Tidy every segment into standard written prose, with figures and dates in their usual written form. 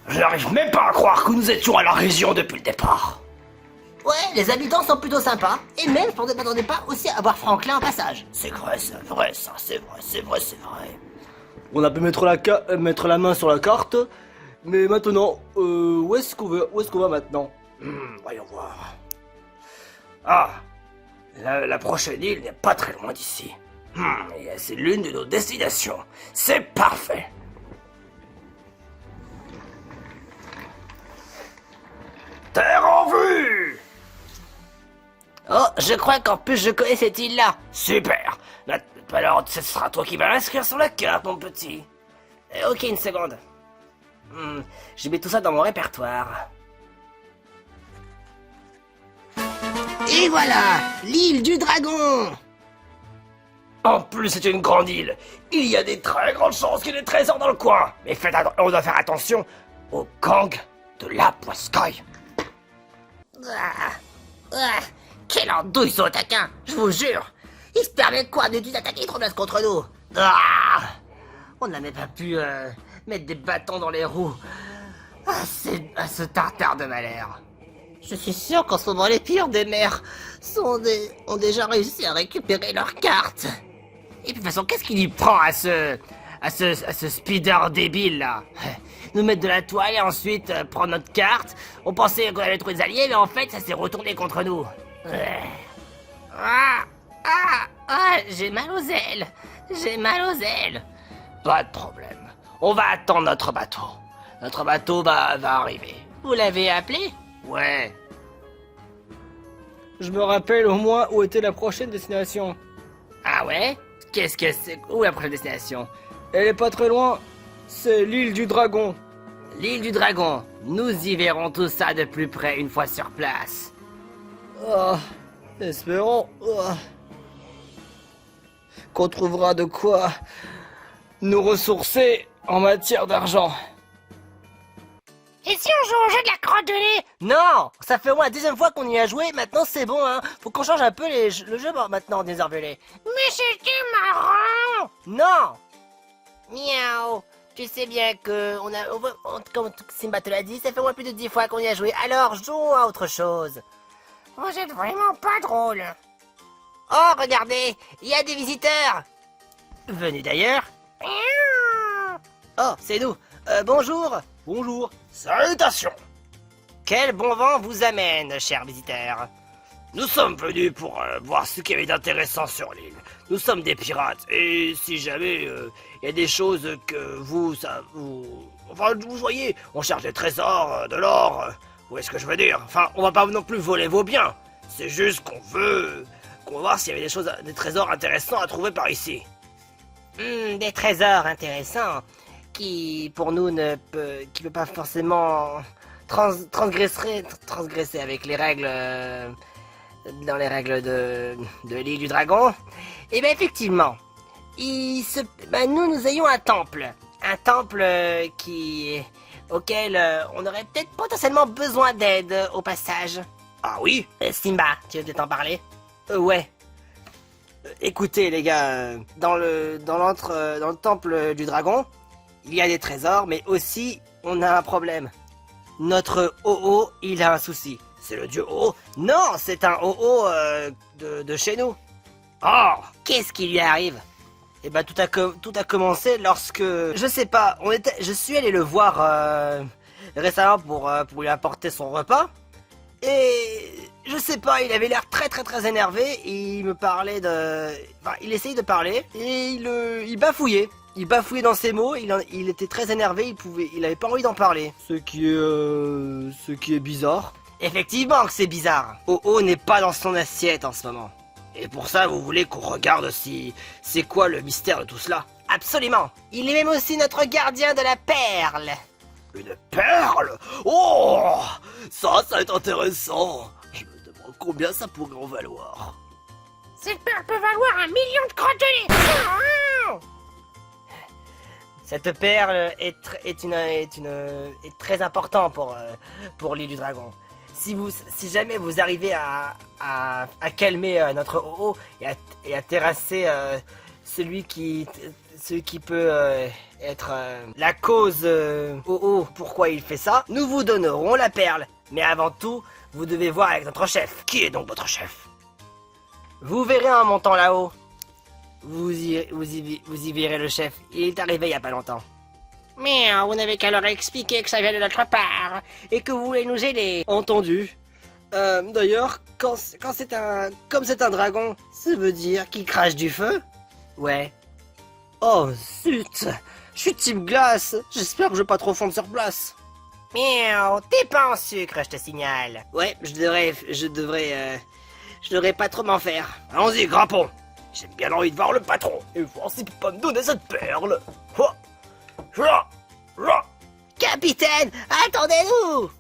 Je n'arrive même pas à croire que nous étions à la région depuis le départ. Ouais, les habitants sont plutôt sympas, et même je ne m'attendais pas aussi à voir Franklin en passage. C'est vrai, c'est vrai, ça, c'est vrai. On a pu mettre la main sur la carte, mais maintenant, où est-ce qu'on va maintenant? Voyons voir. Ah, la prochaine île n'est pas très loin d'ici. Et c'est l'une de nos destinations. C'est parfait. Terre en vue! Oh, je crois qu'en plus je connais cette île-là. Super. Alors, ce sera toi qui vas l'inscrire sur la carte, mon petit. Ok, une seconde. Je mets tout ça dans mon répertoire. Et voilà, l'île du dragon. En plus, c'est une grande île. Il y a des très grandes chances qu'il y ait des trésors dans le coin. Mais on doit faire attention au gang de la Poiscaille. Quelle andouille ce taquin, je vous jure. Il se permet quoi de nous attaquer trop bien contre nous? On n'a même pas pu mettre des bâtons dans les roues à ce tartare de malheur. Je suis sûr qu'en ce moment les pires des mers ont déjà réussi à récupérer leurs cartes. Et puis de toute façon, qu'est-ce qu'il y prend à ce speeder débile là? Nous mettre de la toile et ensuite prendre notre carte. On pensait qu'on allait trouver des alliés, mais en fait ça s'est retourné contre nous. J'ai mal aux ailes. J'ai mal aux ailes. Pas de problème. On va attendre notre bateau. Notre bateau va arriver. Vous l'avez appelé? Ouais. Je me rappelle au moins où était la prochaine destination. Ah ouais? Qu'est-ce que c'est? Où est la prochaine destination? Elle est pas très loin, c'est l'île du dragon. L'île du dragon. Nous y verrons tout ça de plus près une fois sur place. Oh, espérons qu'on trouvera de quoi nous ressourcer en matière d'argent. Et si on joue au jeu de la crotte de nez? Non! Ça fait au moins la deuxième fois qu'on y a joué, maintenant c'est bon, hein. Faut qu'on change un peu le jeu maintenant, désormais. Mais c'était marrant! Non! Miaou! Tu sais bien que comme Simba te l'a dit, ça fait au moins plus de 10 fois qu'on y a joué, alors jouons à autre chose. Vous êtes vraiment pas drôle. Oh, regardez! Il y a des visiteurs! Venus d'ailleurs? Oh, c'est nous! Bonjour! Bonjour. Salutations. Quel bon vent vous amène, chers visiteurs? Nous sommes venus pour voir ce qu'il y avait d'intéressant sur l'île. Nous sommes des pirates, et si jamais il y a des choses que vous voyez, on cherche des trésors, de l'or, vous voyez ce que je veux dire? Enfin, on va pas non plus voler vos biens. C'est juste qu'on va voir s'il y avait des trésors intéressants à trouver par ici. Des trésors intéressants qui, pour nous, qui peut pas forcément transgresser avec les règles, dans les règles de l'île du dragon. Et bien effectivement, nous ayons un temple auquel on aurait peut-être potentiellement besoin d'aide au passage. Ah oui? Simba, tu veux peut-être en parler? Ouais. Écoutez les gars, dans le temple du dragon, il y a des trésors, mais aussi on a un problème. Notre Ho-Oh, il a un souci. C'est le dieu Ho? Non, c'est un Ho-Oh de chez nous. Oh! Qu'est-ce qui lui arrive? Eh ben tout a commencé lorsque, je sais pas, je suis allé le voir récemment pour lui apporter son repas. Et je sais pas, il avait l'air très énervé. Il me parlait il essayait de parler et il bafouillait. Il bafouillait dans ses mots. Il était très énervé. Il avait pas envie d'en parler. Ce qui est bizarre. Effectivement que c'est bizarre. Oh n'est pas dans son assiette en ce moment. Et pour ça, vous voulez qu'on regarde si c'est quoi le mystère de tout cela? Absolument. Il est même aussi notre gardien de la perle. Une perle? Oh! Ça va être intéressant. Je me demande combien ça pourrait en valoir. Cette perle peut valoir 1 million de crottes de nez. Cette perle est très important pour l'île du dragon. Si jamais vous arrivez à à calmer notre Oh et à terrasser celui qui peut être la cause pourquoi il fait ça, nous vous donnerons la perle. Mais avant tout, vous devez voir avec notre chef. Qui est donc votre chef? Vous verrez en montant là-haut. Vous y verrez le chef. Il est arrivé il y a pas longtemps. Mais vous n'avez qu'à leur expliquer que ça vient de notre part et que vous voulez nous aider. Entendu. D'ailleurs, comme c'est un dragon, ça veut dire qu'il crache du feu? Ouais. Oh zut, je suis type glace. J'espère que je vais pas trop fondre sur place. Miaou, t'es pas en sucre, je te signale. Ouais, je devrais pas trop m'en faire. Allons-y, grimpons. J'ai bien envie de voir le patron et voir s'il peut pas me donner cette perle. Capitaine, attendez-nous!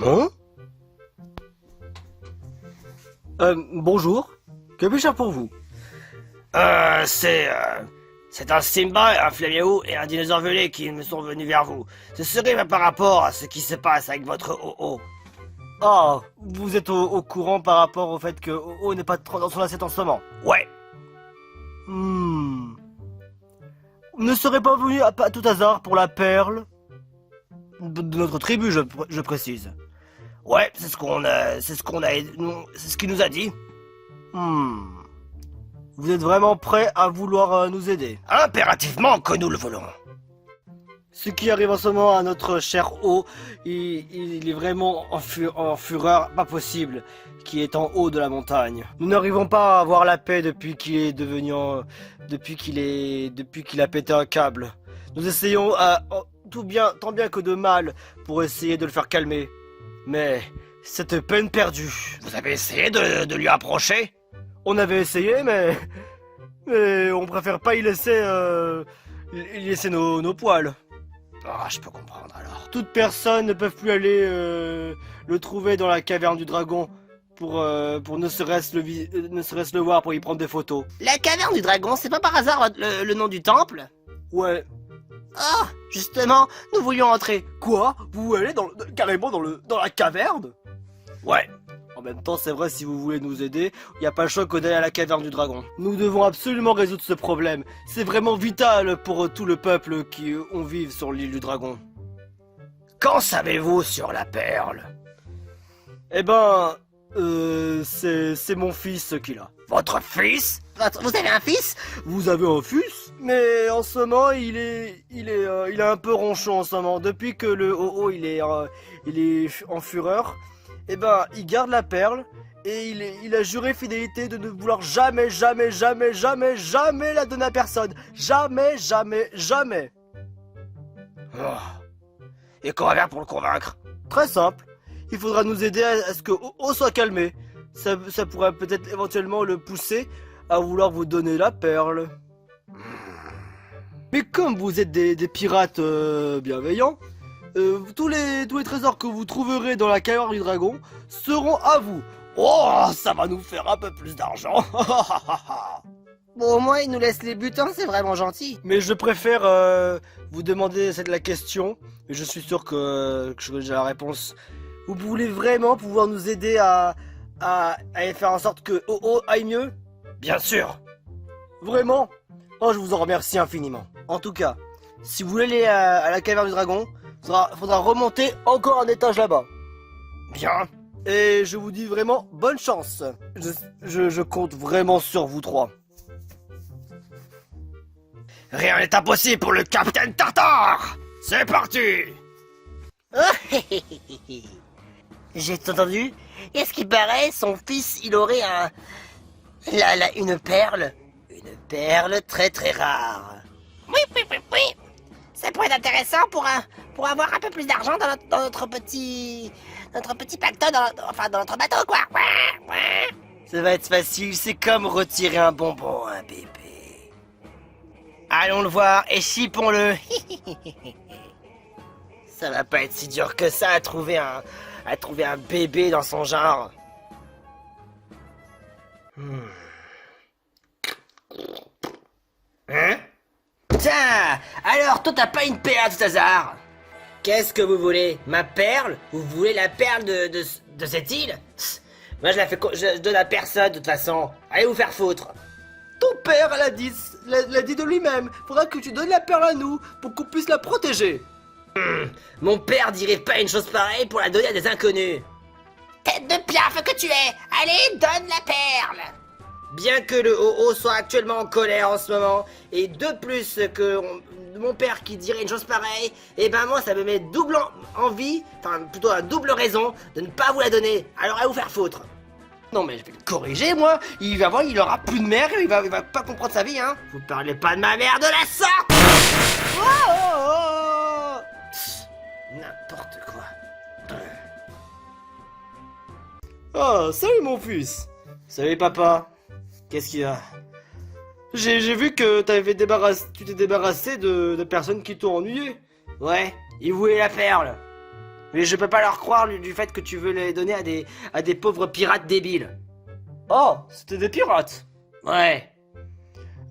Hein? Bonjour. Que puis-je faire pour vous? C'est un Simba, un Flaméo et un dinosaure velé qui me sont venus vers vous. Ce serait par rapport à ce qui se passe avec votre Oh. Ah, vous êtes au courant par rapport au fait que Oh n'est pas dans son assiette en ce moment. Ouais. Ne serait pas venu à tout hasard pour la perle de notre tribu, je précise. Ouais, c'est ce qu'il nous a dit. Vous êtes vraiment prêt à vouloir nous aider? Impérativement que nous le voulons. Ce qui arrive en ce moment à notre cher O, il est vraiment en fureur, pas possible, qui est en haut de la montagne. Nous n'arrivons pas à avoir la paix depuis qu'il a pété un câble. Nous essayons tant bien que de mal pour essayer de le faire calmer. Mais c'est peine perdue. Vous avez essayé de lui approcher? On avait essayé, mais on préfère pas y laisser nos poils. Ah, je peux comprendre alors. Toute personne ne peut plus aller le trouver dans la caverne du dragon pour ne serait-ce le voir pour y prendre des photos. La caverne du dragon, c'est pas par hasard le nom du temple? Ouais. Ah, justement, nous voulions entrer. Quoi? Vous allez carrément dans la caverne? Ouais. En même temps, c'est vrai, si vous voulez nous aider, il n'y a pas le choix que d'aller à la caverne du dragon. Nous devons absolument résoudre ce problème. C'est vraiment vital pour tout le peuple qui vit sur l'île du dragon. Qu'en savez-vous sur la perle? Eh ben, c'est mon fils qui l'a. Votre fils? Vous avez un fils? Vous avez un fils? Mais en ce moment, il est un peu ronchon en ce moment. Depuis que le Oh il est en fureur, eh ben, il garde la perle et il a juré fidélité de ne vouloir jamais la donner à personne. Jamais. Oh. Et qu'on va faire pour le convaincre? Très simple. Il faudra nous aider à ce que Oh soit calmé. Ça pourrait peut-être éventuellement le pousser à vouloir vous donner la perle. Mais comme vous êtes des pirates bienveillants, tous les trésors que vous trouverez dans la caverne du dragon seront à vous. Oh, ça va nous faire un peu plus d'argent. Bon, au moins, il nous laisse les butins, c'est vraiment gentil. Mais je préfère vous demander la question, et je suis sûr que j'ai la réponse. Vous voulez vraiment pouvoir nous aider à faire en sorte que Oh aille mieux? Bien sûr. Vraiment? Oh, je vous en remercie infiniment. En tout cas, si vous voulez aller à la caverne du dragon, faudra remonter encore un étage là-bas. Bien. Et je vous dis vraiment bonne chance. Je compte vraiment sur vous trois. Rien n'est impossible pour le capitaine Tartare. C'est parti. J'ai entendu. Et ce qui paraît, son fils, il aurait une perle. Une perle très très rare. Oui. Ça pourrait être intéressant pour avoir un peu plus d'argent dans notre petit pactole, dans notre bateau, quoi. Ça va être facile, c'est comme retirer un bonbon à un bébé. Allons le voir et chipons-le. Ça va pas être si dur que ça à trouver un bébé dans son genre. Hein? Tiens, alors toi t'as pas une perle à tout hasard? Qu'est-ce que vous voulez? Ma perle? Vous voulez la perle de cette île? Psst, moi je donne à personne de toute façon. Allez vous faire foutre. Ton père l'a dit de lui-même. Faudra que tu donnes la perle à nous pour qu'on puisse la protéger. Mon père dirait pas une chose pareille pour la donner à des inconnus. Tête de piaffe que tu es, allez donne la perle. Bien que le Ho-Oh soit actuellement en colère en ce moment, et de plus que mon père qui dirait une chose pareille, et ben moi ça me met double envie, enfin plutôt à double raison de ne pas vous la donner, alors à vous faire foutre. Non mais je vais le corriger moi. Il va voir, il aura plus de mère, il va pas comprendre sa vie hein. Vous parlez pas de ma mère de la sorte. Oh N'importe quoi. Oh, salut mon fils. Salut papa. Qu'est-ce qu'il y a? J'ai vu que tu t'es débarrassé de personnes qui t'ont ennuyé. Ouais, ils voulaient la perle. Mais je peux pas leur croire du fait que tu veux les donner à des pauvres pirates débiles. Oh, c'était des pirates. Ouais.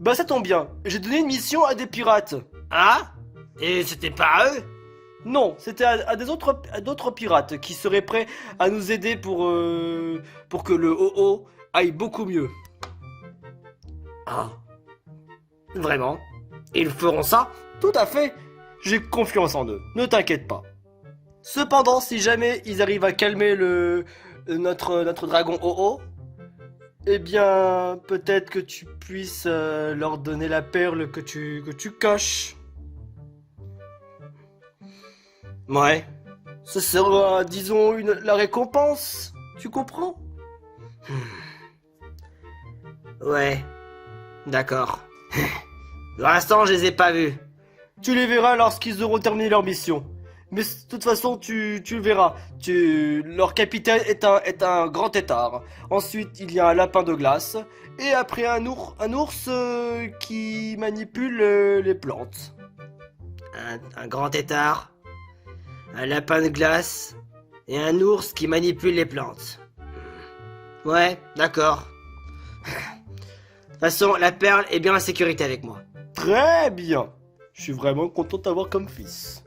Bah ça tombe bien, j'ai donné une mission à des pirates. Ah? Et c'était pas à eux? Non, c'était à d'autres pirates qui seraient prêts à nous aider pour que le Ho-Oh aille beaucoup mieux. Ah. Vraiment? Ils feront ça? Tout à fait, j'ai confiance en eux, ne t'inquiète pas. Cependant, si jamais ils arrivent à calmer notre dragon Ho-Oh, eh bien, peut-être que tu puisses leur donner la perle que tu caches. Ouais. Ce sera, disons, la récompense. Tu comprends? Ouais. D'accord. Pour l'instant, je les ai pas vus. Tu les verras lorsqu'ils auront terminé leur mission. Mais de toute façon, tu le verras. Leur capitaine est un grand tétard. Ensuite, il y a un lapin de glace. Et après, un ours qui manipule les plantes. Un grand tétard, un lapin de glace et un ours qui manipule les plantes. Ouais, d'accord. De toute façon, la perle est bien en sécurité avec moi. Très bien. Je suis vraiment content de t'avoir comme fils.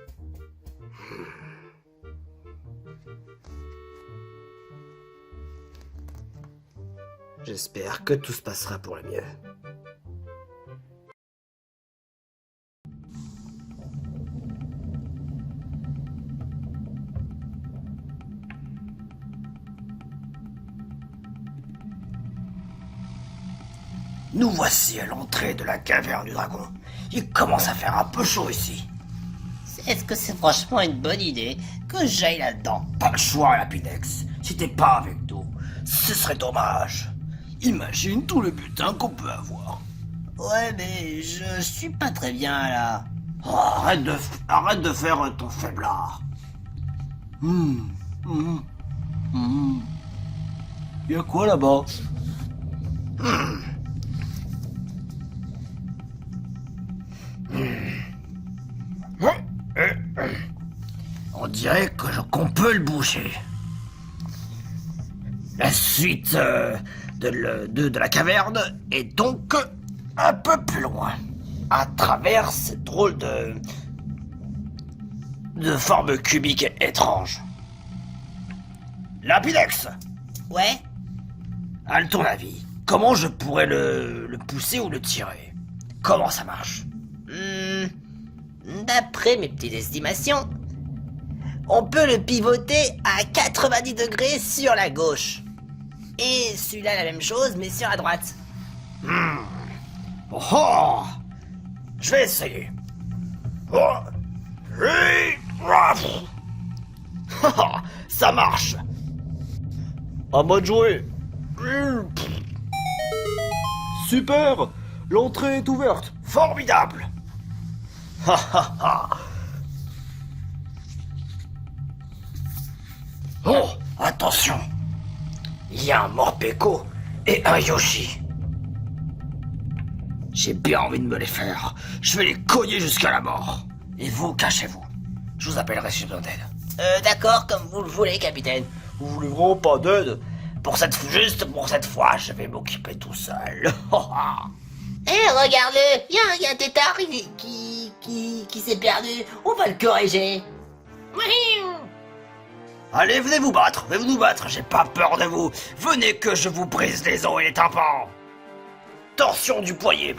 J'espère que tout se passera pour le mieux. Nous voici à l'entrée de la caverne du dragon. Il commence à faire un peu chaud ici. Est-ce que c'est franchement une bonne idée que j'aille là-dedans? Pas le choix, Lapidex. Si t'es pas avec nous, ce serait dommage. Imagine tout le butin qu'on peut avoir. Ouais, mais je suis pas très bien là. Oh, arrête de faire ton faiblard. Y'a quoi là-bas? On dirait qu'on peut le bouger. La suite de la caverne est donc un peu plus loin, à travers cette drôle de forme cubique étrange. Lapidex, Ouais? à ton avis, comment je pourrais le pousser ou le tirer? Comment ça marche? D'après mes petites estimations, on peut le pivoter à 90 degrés sur la gauche. Et celui-là la même chose, mais sur la droite. Oh, je vais essayer. Oh, ça marche. À moi de jouer. Super. L'entrée est ouverte. Formidable. Oh, attention. Il y a un Morpeko et un Yoshi. J'ai bien envie de me les faire. Je vais les cogner jusqu'à la mort. Et vous, cachez-vous. Je vous appellerai si j'ai besoin d'aide. D'accord, comme vous le voulez, capitaine. Vous voulez vraiment pas d'aide? Juste pour cette fois, je vais m'occuper tout seul. Eh, regarde-le, il y a un tétard qui s'est perdu. On va le corriger. Allez, venez vous battre, j'ai pas peur de vous. Venez que je vous brise les os et les tympans. Torsion du poignet.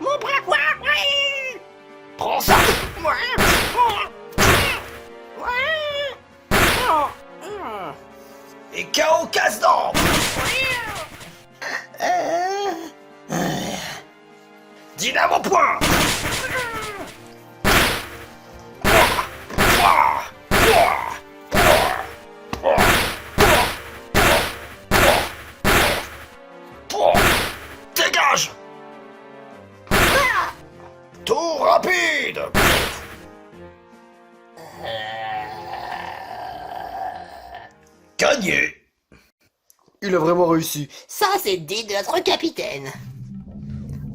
Mon bras, prends ça. Et KO casse-dents. Dynamo point. Dégage. Tour rapide. Gagné. Il a vraiment réussi. Ça, c'est digne de notre capitaine.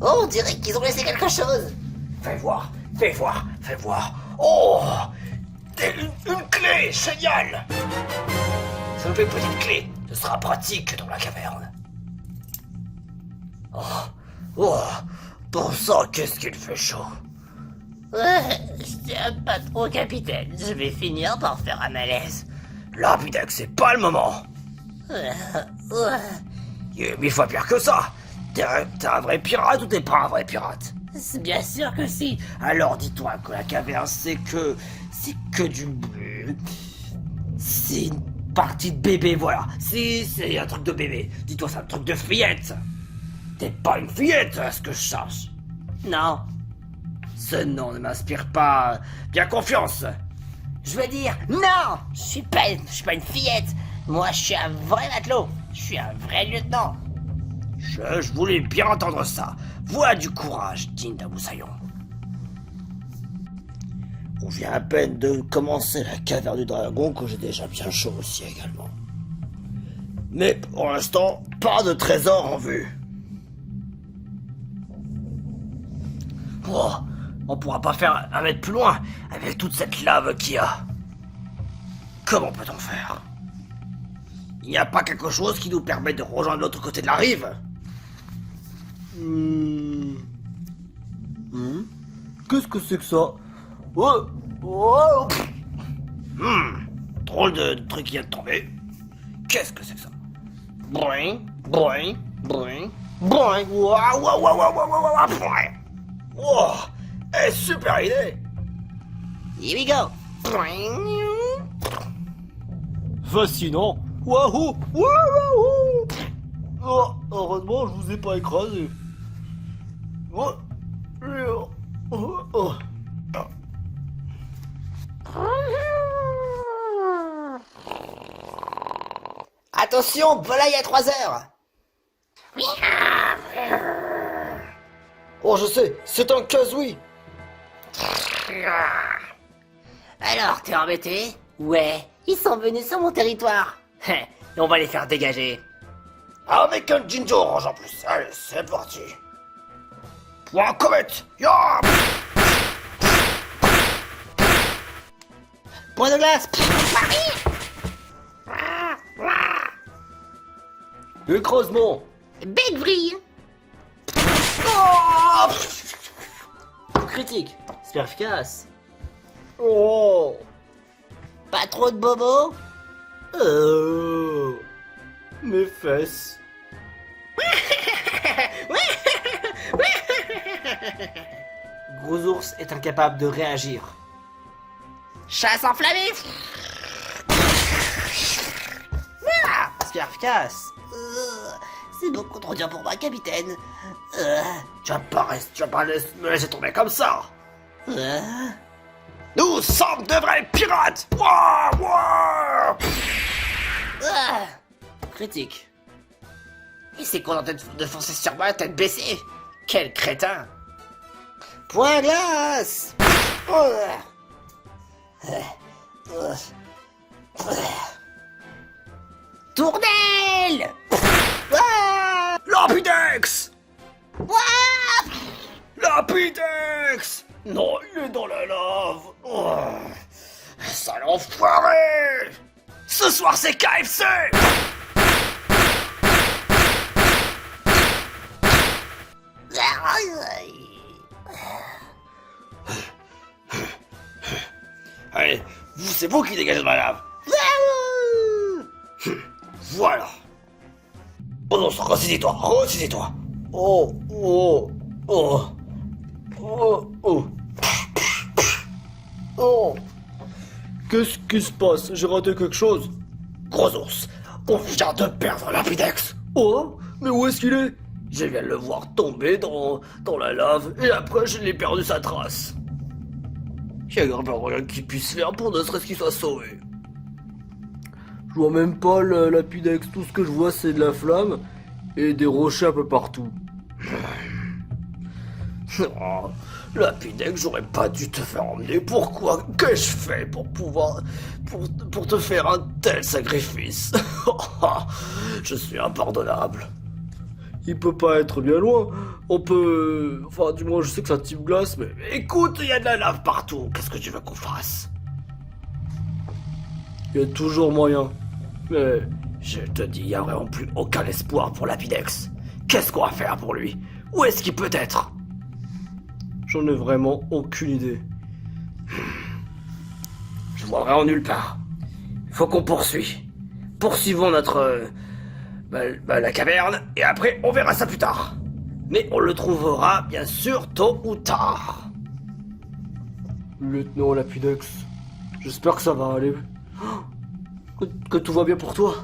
Oh, on dirait qu'ils ont laissé quelque chose. Fais voir. Oh, une clé, génial. Ça me fait une petite clé. Ce sera pratique dans la caverne. Oh, bon sang, qu'est-ce qu'il fait chaud. Je t'aime pas trop, capitaine. Je vais finir par faire un malaise. Lapidex, c'est pas le moment. Il est 1000 fois pire que ça. T'es un vrai pirate ou t'es pas un vrai pirate? C'est bien sûr que si. Alors dis-toi que la caverne c'est que du... C'est une partie de bébé, voilà. C'est un truc de bébé. Dis-toi c'est un truc de fillette. T'es pas une fillette, à ce que je sache. Non. Ce nom ne m'inspire pas bien confiance. Je veux dire, non. Je suis pas une fillette. Moi, je suis un vrai matelot. Je suis un vrai lieutenant. Je voulais bien entendre ça. Voilà du courage, digne d'un moussaillon. On vient à peine de commencer la caverne du dragon que j'ai déjà bien chaud aussi également. Mais pour l'instant, pas de trésor en vue. Oh, on pourra pas faire un mètre plus loin avec toute cette lave qu'il y a. Comment peut-on faire? Il n'y a pas quelque chose qui nous permet de rejoindre l'autre côté de la rive? Qu'est-ce que c'est que ça? Drôle de truc qui vient de tomber. Qu'est-ce que c'est que ça? Boing, boing, boing, boing. Waouh, waouh, waouh, waouh, waouh, waouh, boing. Oh, super idée. Here we go. Fascinant. Wahou, wahou. Oh, heureusement, je vous ai pas écrasé. Attention, volaille à 3 heures. Oh, je sais, c'est un casoui. Alors, t'es embêté? Ouais, ils sont venus sur mon territoire. Et on va les faire dégager. Avec un ginger orange en plus. Allez, c'est parti. Point comète. Ya. Point de glace. Écrasement. Bec vrille. Oh. Critique. C'est efficace. Oh. Pas trop de bobos. Mes fesses. Gros ours est incapable de réagir. Chasse enflammée. C'est efficace. C'est beaucoup trop dur pour moi, capitaine. Tu vas pas me laisser tomber comme ça. Nous sommes de vrais pirates. Ouah, ouah. Critique. Il s'est contenté de foncer sur moi, tête baissée. Quel crétin. Point glace. Tournelle. Lapidex. Lapidex. Non, il est dans la lave. Oh. Sale enfoiré. Ce soir c'est KFC. Allez, c'est vous qui dégagez de ma lave. Voilà. Oh non, ressaisis-toi. Oh, oh, oh, oh, oh. Oh. Qu'est-ce qui se passe? J'ai raté quelque chose? Gros ours, on vient de perdre Lapidex. Oh, mais où est-ce qu'il est? Je viens de le voir tomber dans la lave et après je l'ai perdu sa trace. Il n'y a rien qu'il puisse faire pour ne serait-ce qu'il soit sauvé. Je vois même pas le Lapidex, tout ce que je vois c'est de la flamme et des rochers un peu partout. Oh, Lapidex, j'aurais pas dû te faire emmener. Pourquoi? Qu'ai-je fait pour te faire un tel sacrifice? Je suis impardonnable. Il peut pas être bien loin. On peut... Enfin, du moins, je sais que c'est un type glace, mais... Écoute, il y a de la lave partout. Qu'est-ce que tu veux qu'on fasse? Il y a toujours moyen. Mais... Je te dis, il n'y a vraiment plus aucun espoir pour Lapidex. Qu'est-ce qu'on va faire pour lui? Où est-ce qu'il peut être? J'en ai vraiment aucune idée. Je vois vraiment nulle part. Faut qu'on poursuit. Poursuivons notre... la caverne, et après on verra ça plus tard. Mais on le trouvera bien sûr tôt ou tard. Lieutenant Lapidex, j'espère que ça va aller. Que tout va bien pour toi.